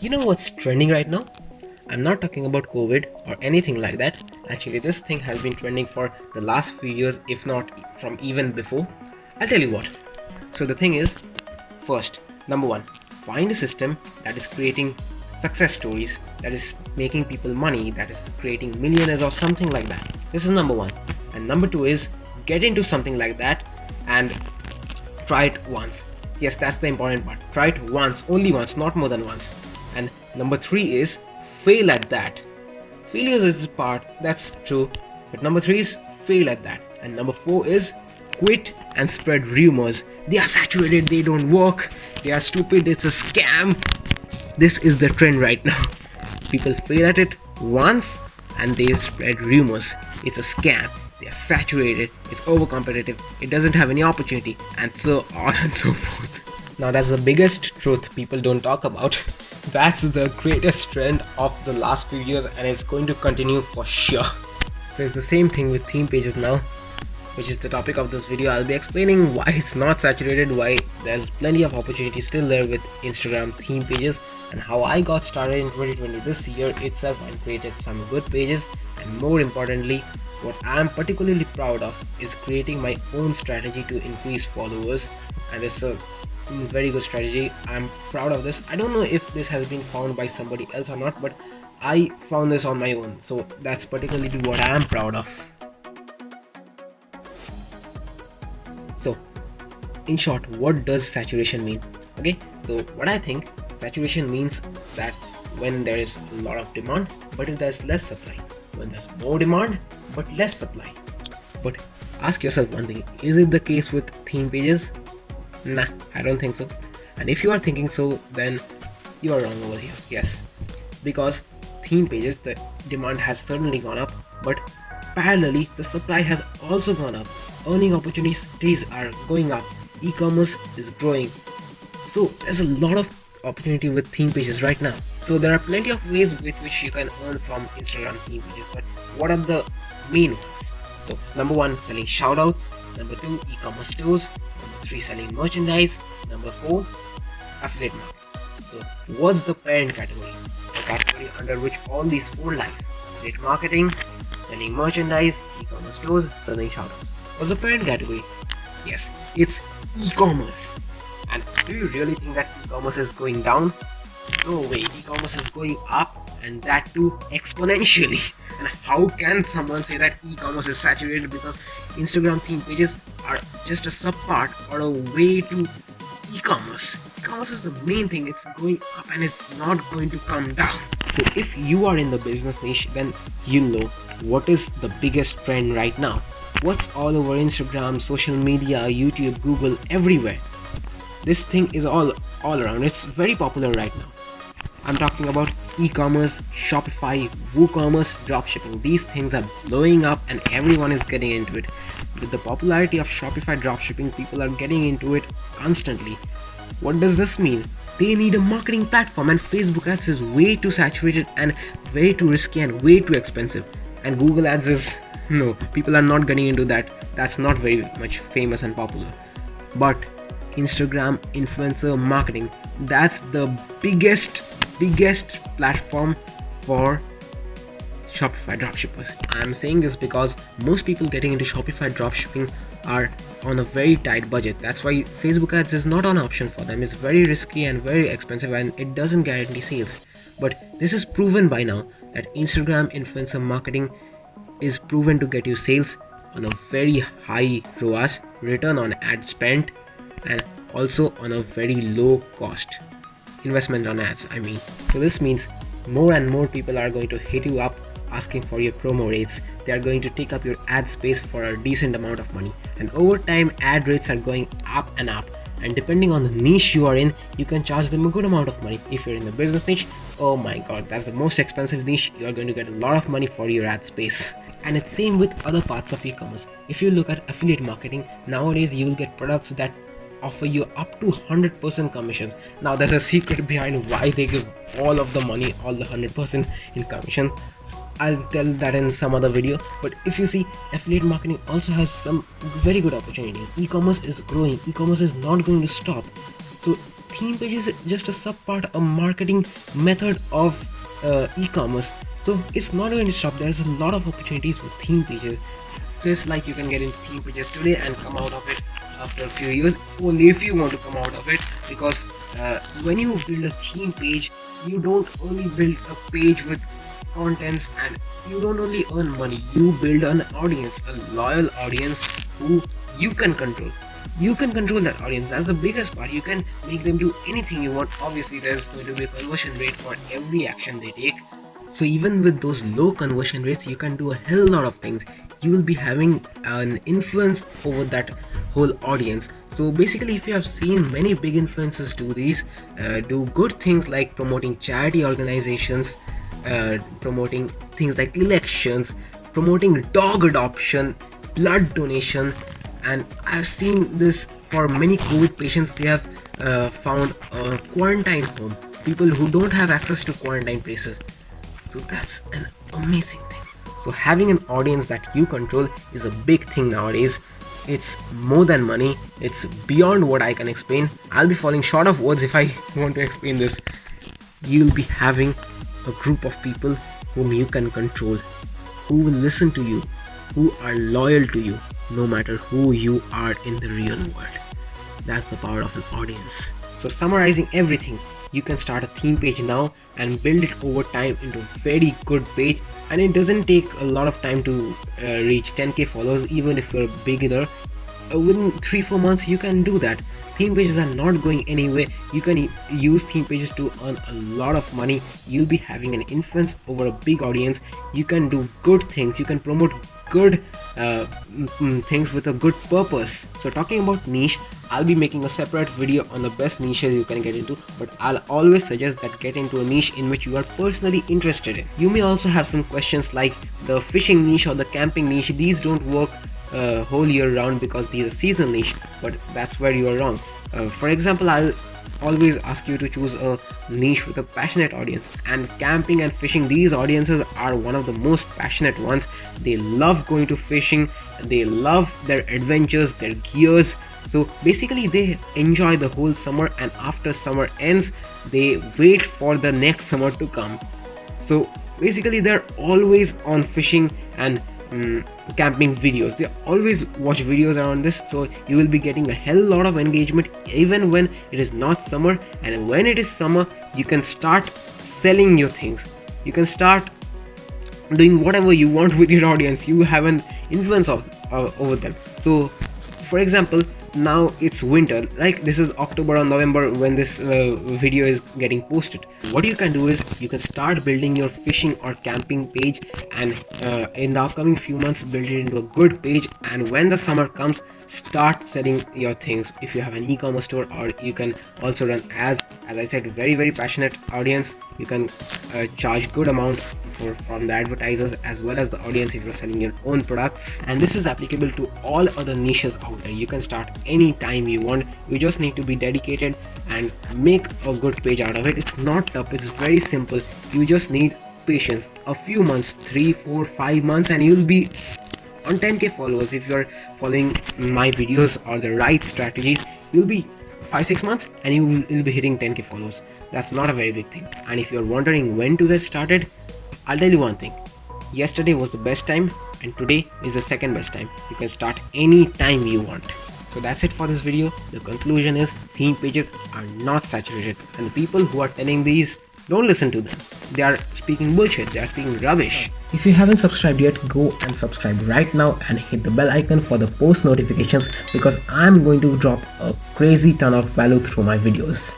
You know what's trending right now? I'm not talking about COVID or anything like that. Actually, this thing has been trending for the last few years, if not from even before. I'll tell you what. So, the thing is, first, number one, find a system that is creating success stories, that is making people money, that is creating millionaires or something like that. This is number one. And number two is get into something like that and try it once. Yes, that's the important part. Try it once, only once, not more than once. And number three is fail at that. Failures is the part, that's true. But number three is fail at that. And number four is quit and spread rumors. They are saturated, they don't work, they are stupid, it's a scam. This is the trend right now. People fail at it once and they spread rumors. It's a scam. They are saturated. It's over competitive. It doesn't have any opportunity, and so on and so forth. Now that's the biggest truth people don't talk about. That's the greatest trend of the last few years, and it's going to continue for sure. So it's the same thing with theme pages now, which is the topic of this video. I'll be explaining why it's not saturated, why there's plenty of opportunity still there with Instagram theme pages, and how I got started in 2020 this year itself and created some good pages. And more importantly, what I'm particularly proud of is creating my own strategy to increase followers, and it's a very good strategy. I'm proud of this. I don't know if this has been found by somebody else or not, but I found this on my own, so that's particularly what I am proud of. So in short, what does saturation mean? Okay, so what I think, saturation means that when there is a lot of demand but if there's less supply, when there's more demand but less supply. But ask yourself one thing, is it the case with theme pages? Nah, I don't think so. And if you are thinking so, then you are wrong over here. Yes, because theme pages, the demand has certainly gone up, but parallelly the supply has also gone up. Earning opportunities are going up, e-commerce is growing, so there's a lot of opportunity with theme pages right now. So there are plenty of ways with which you can earn from Instagram theme pages, but what are the main ones? So number one, selling shoutouts. Number two, e-commerce stores. Number three, selling merchandise. Number four, affiliate marketing. So what's the parent category? The category under which all these four lies: affiliate marketing, selling merchandise, e-commerce stores, selling shoutouts. What's the parent category? Yes, it's e-commerce. And do you really think that e-commerce is going down? No way, e-commerce is going up, and that too exponentially. And how can someone say that e-commerce is saturated because Instagram theme pages are just a sub part or a way to e-commerce? E-commerce is the main thing, it's going up and it's not going to come down. So if you are in the business niche, then you know what is the biggest trend right now. What's all over Instagram, social media, YouTube, Google, everywhere. This thing is all around. It's very popular right now. I'm talking about e-commerce, Shopify, WooCommerce, dropshipping. These things are blowing up and everyone is getting into it. With the popularity of Shopify dropshipping, people are getting into it constantly. What does this mean? They need a marketing platform, and Facebook ads is way too saturated and way too risky and way too expensive. And Google ads is, no, people are not getting into that. That's not very much famous and popular. But Instagram influencer marketing, that's the biggest platform for Shopify dropshippers. I'm saying this because most people getting into Shopify dropshipping are on a very tight budget. That's why Facebook ads is not an option for them. It's very risky and very expensive, and it doesn't guarantee sales. But this is proven by now that Instagram influencer marketing is proven to get you sales on a very high ROAS, return on ad spent, and also on a very low cost investment on ads, I mean. So this means more and more people are going to hit you up asking for your promo rates. They are going to take up your ad space for a decent amount of money, and over time ad rates are going up and up, and depending on the niche you are in, you can charge them a good amount of money. If you're in the business niche, oh my god, that's the most expensive niche. You are going to get a lot of money for your ad space. And it's same with other parts of e-commerce. If you look at affiliate marketing, nowadays you will get products that offer you up to 100% commissions. Now there's a secret behind why they give all of the money, all the 100% in commissions. I'll tell that in some other video. But if you see, affiliate marketing also has some very good opportunities. E-commerce is growing, e-commerce is not going to stop. So theme page is just a sub part, a marketing method of e-commerce. So it's not going to stop. There's a lot of opportunities with theme pages. So it's like you can get into theme pages today and come out of it after a few years, only if you want to come out of it. Because when you build a theme page, you don't only build a page with contents, and you don't only earn money, you build an audience, a loyal audience who you can control. You can control that audience. That's the biggest part. You can make them do anything you want. Obviously there's going to be a conversion rate for every action they take. So even with those low conversion rates, you can do a hell lot of things. You will be having an influence over that whole audience. So basically, if you have seen many big influencers do these, do good things like promoting charity organizations, promoting things like elections, promoting dog adoption, blood donation, and I've seen this for many COVID patients. They have found a quarantine home, people who don't have access to quarantine places. So that's an amazing thing. So having an audience that you control is a big thing nowadays. It's more than money. It's beyond what I can explain. I'll be falling short of words if I want to explain this. You'll be having a group of people whom you can control, who will listen to you, who are loyal to you, no matter who you are in the real world. That's the power of an audience. So summarizing everything, you can start a theme page now and build it over time into a very good page, and it doesn't take a lot of time to reach 10k followers. Even if you're a beginner, within 3-4 months you can do that. Theme pages are not going anywhere. You can use theme pages to earn a lot of money. You'll be having an influence over a big audience. You can do good things. You can promote good things with a good purpose. So talking about niche, I'll be making a separate video on the best niches you can get into, but I'll always suggest that get into a niche in which you are personally interested in. You may also have some questions like the fishing niche or the camping niche. These don't work whole year round because these are seasonal niche, but that's where you are wrong. For example, I'll always ask you to choose a niche with a passionate audience, and camping and fishing, these audiences are one of the most passionate ones. They love going to fishing, they love their adventures, their gears. So basically they enjoy the whole summer, and after summer ends they wait for the next summer to come. So basically they're always on fishing and camping videos. They always watch videos around this, so you will be getting a hell lot of engagement even when it is not summer. And when it is summer, you can start selling your things. You can start doing whatever you want with your audience. You have an influence over them. So for example, now it's winter, like this is October or November when this video is getting posted. What you can do is you can start building your fishing or camping page, and in the upcoming few months build it into a good page, and when the summer comes, start selling your things. If you have an e-commerce store, or you can also run ads. As I said, very passionate audience. You can charge good amount from the advertisers as well as the audience if you're selling your own products. And this is applicable to all other niches out there. You can start anytime you want. You just need to be dedicated and make a good page out of it. It's not tough, it's very simple. You just need patience, a few months, 3, 4, 5 months, and you'll be on 10k followers. If you're following my videos or the right strategies, you'll be 5-6 months and you'll be hitting 10k followers. That's not a very big thing. And if you're wondering when to get started, I'll tell you one thing. Yesterday was the best time and today is the second best time. You can start any time you want. So that's it for this video. The conclusion is theme pages are not saturated, and the people who are telling these, don't listen to them. They are speaking bullshit. They are speaking rubbish. If you haven't subscribed yet, go and subscribe right now and hit the bell icon for the post notifications, because I'm going to drop a crazy ton of value through my videos.